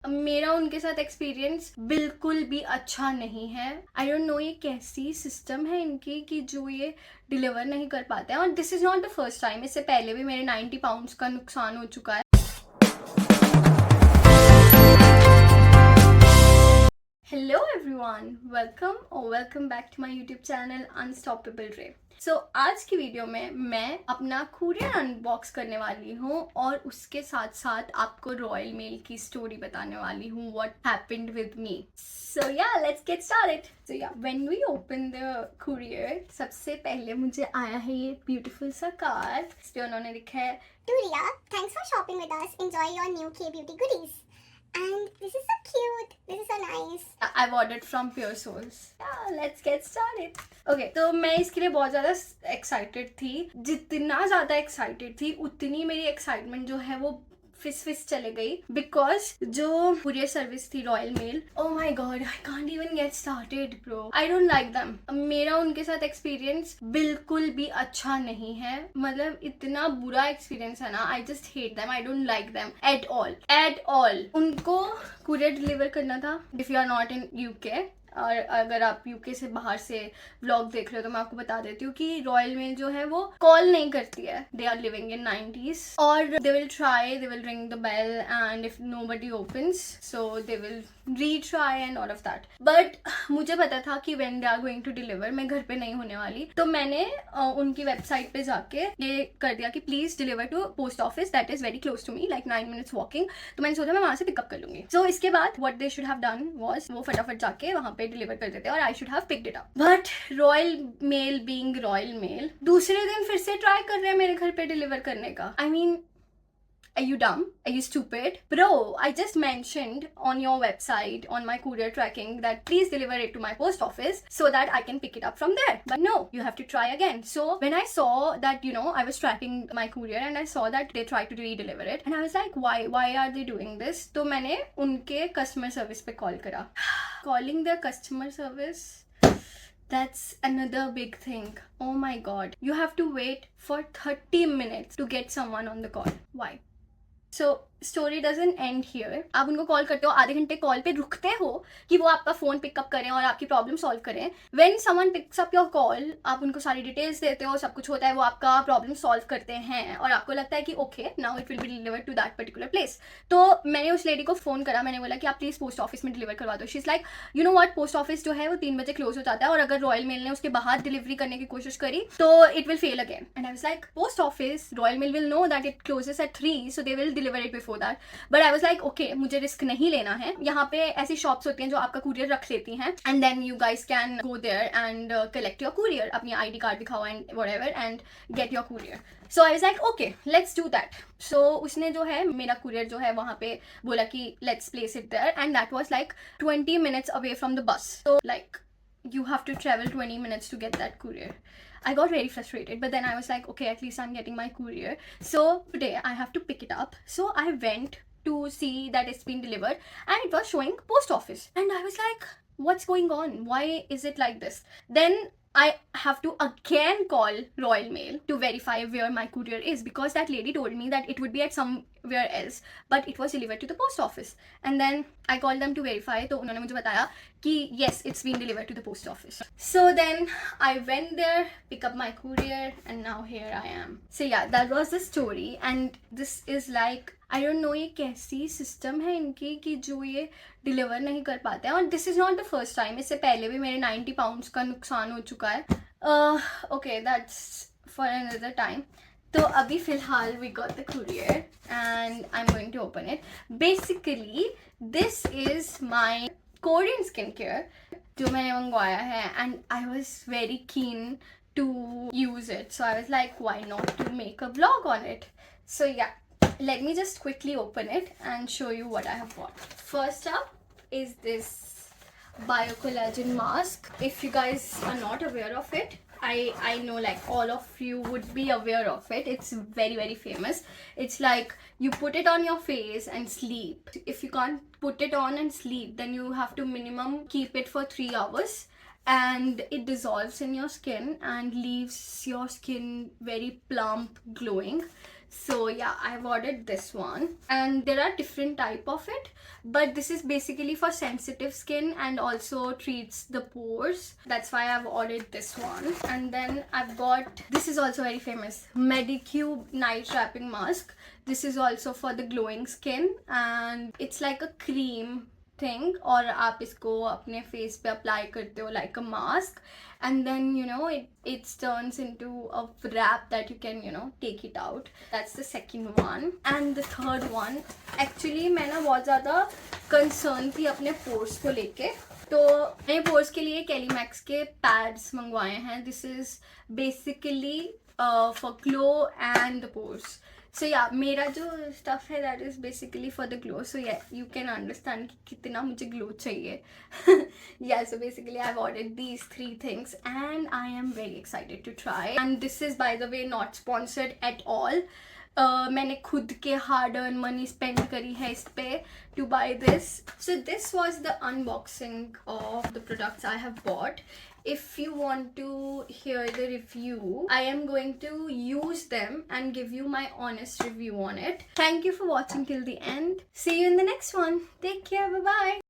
मेरा उनके साथ एक्सपीरियंस बिल्कुल भी अच्छा नहीं है. आई डोंट नो ये कैसी सिस्टम है इनकी कि जो ये डिलीवर नहीं कर पाते हैं. और this is not the first time. इससे पहले भी मेरे 90 पाउंड्स का नुकसान हो चुका है. Hello everyone, welcome back to my YouTube channel unstoppable रे. सो आज की वीडियो में मैं अपना कुरियर अनबॉक्स करने वाली हूँ और उसके साथ साथ आपको रॉयल मेल की स्टोरी बताने वाली हूँ, what happened with me. So yeah let's get started. So yeah when we open the courier, सबसे पहले मुझे आया है ये ब्यूटीफुल सा कार्ड. इस पे उन्होंने लिखा है, To Ria, thanks for shopping with us. Enjoy your new K-beauty goodies. And this is so cute. This is so nice. I've ordered from Pure Souls. Yeah, let's get started. Okay, तो मैं इसके लिए बहुत ज़्यादा excited थी. जितना ज़्यादा excited थी उतनी मेरी एक्साइटमेंट जो है वो फिस चले गई. बिकॉज जो कुरियर सर्विस थी Royal Mail, oh my god, I can't even get started bro. I don't like them. मेरा उनके साथ एक्सपीरियंस बिल्कुल भी अच्छा नहीं है. मतलब इतना बुरा एक्सपीरियंस है ना. I just hate them. I don't like them at all. उनको कुरियर डिलीवर करना था. If you are not in UK, और अगर आप यूके से बाहर से व्लॉग देख रहे हो तो मैं आपको बता देती हूँ कि रॉयल मेल जो है वो कॉल नहीं करती है. They are living in 90s और they will ring the bell and if nobody opens so they will retry and all of that. But मुझे पता था कि when they are going to deliver मैं घर पे नहीं होने वाली. तो मैंने उनकी वेबसाइट पे जाके ये कर दिया कि please deliver to post office that is very close to me, like 9 minutes walking. तो मैंने सोचा मैं वहां से पिकअप कर लूंगी. सो इसके बाद what they should have done was वो फटाफट जाके वहां पे डिलीवर कर देते और I should have picked it up. But Royal Mail being Royal Mail दूसरे दिन फिर से ट्राई कर रहे हैं मेरे घर पे डिलीवर करने का. I mean, are you dumb? Are you stupid? Bro, I just mentioned on your website, on my courier tracking, that please deliver it to my post office so that I can pick it up from there. But no, you have to try again. So when I saw that, I was tracking my courier and I saw that they tried to re-deliver it. And I was like, why are they doing this? So मैंने उनके customer service पे call करा. Calling their customer service, that's another big thing. Oh my god. You have to wait for 30 minutes to get someone on the call. Why? So story doesn't and here. आप उनको call करते हो, आधे घंटे call पे रुकते हो कि वो आपका फोन पिकअप करें और आपकी प्रॉब्लम सॉल्व करें. When someone picks up your call, आप उनको सारी डिटेल्स देते हो, सब कुछ होता है, वो आपका प्रॉब्लम सॉल्व करते हैं और आपको लगता है कि okay now it will be delivered to that particular place. तो मैंने उस लेडी को फोन करा. मैंने बोला कि आप प्लीज पोस्ट ऑफिस में डिलीवर करवा दो. She is like, you know what, post office जो है वो 3 बजे क्लोज हो जाता है और अगर रॉयल मेल ने उसके बाहर डिलीवरी करने की कोशिश करी तो it will fail again. And I was like, post office, Royal Mail will know that it closes at 3 so they will deliver it before that. But I was like, okay मुझे risk नहीं लेना है. यहाँ पे ऐसी shops होती हैं जो आपका कुरियर रख लेती हैं and then you guys can go there and collect your courier. अपनी आईडी कार्ड दिखाओ and whatever and get your courier. So I was like, okay let's do that. So उसने जो है मेरा कुरियर जो है वहाँ पे बोला कि let's place it there and that was like 20 minutes away from the bus. So like you have to travel 20 minutes to get that courier. I got very frustrated, but then I was like, okay, at least I'm getting my courier. So today I have to pick it up. So I went to see that it's been delivered and it was showing post office. And I was like, what's going on? Why is it like this? Then I have to again call Royal Mail to verify where my courier is because that lady told me that it would be at somewhere else, but it was delivered to the post office. And then I called them to verify. तो उन्होंने मुझे बताया कि yes, it's been delivered to the post office. So then I went there, pick up my courier, and now here I am. So yeah, that was the story, and this is like, I don't know ये कैसी system है इनकी कि जो ये deliver नहीं कर पाते हैं. और this is not the first time. इससे पहले भी मेरे 90 पाउंड्स का नुकसान हो चुका है. Okay, that's for another time. तो अभी फ़िलहाल we got the courier and I am going to open it. Basically this is my Korean skin care जो मैंने मंगवाया है and I was very keen to use it. So I was like, why not to make a vlog on it. So yeah, let me just quickly open it and show you what I have bought. First up is this biocollagen mask. If you guys are not aware of it, I know like all of you would be aware of it. It's very famous. It's like you put it on your face and sleep. If you can't put it on and sleep, then you have to minimum keep it for 3 hours and it dissolves in your skin and leaves your skin very plump, glowing. So yeah, I've ordered this one, and there are different type of it, but this is basically for sensitive skin and also treats the pores. That's why I've ordered this one. And then I've got, this is also very famous, Medicube night wrapping mask. This is also for the glowing skin, and it's like a cream thing, और आप इसको अपने face पे apply करते हो like a mask, and then you know it turns into a wrap that you can take it out. That's the second one. And the third one, actually मैं ना बहुत ज़्यादा कंसर्न थी अपने पोर्स को लेके, तो मैंने पोर्स के लिए कैलीमैक्स के पैड्स मंगवाए हैं. This is basically for glow and the pores. So yeah, मेरा जो stuff है that is basically for the glow. So yeah, you can understand कि कितना मुझे glow चाहिए. Yeah, so basically I've ordered these 3 things and I am very excited to try. And this is, by the way, not sponsored at all. मैंने खुद के hard earned money spend करी है इस पे to buy this. So this was the unboxing of the products I have bought. If you want to hear the review, I am going to use them and give you my honest review on it. Thank you for watching till the end. See you in the next one. Take care. Bye bye.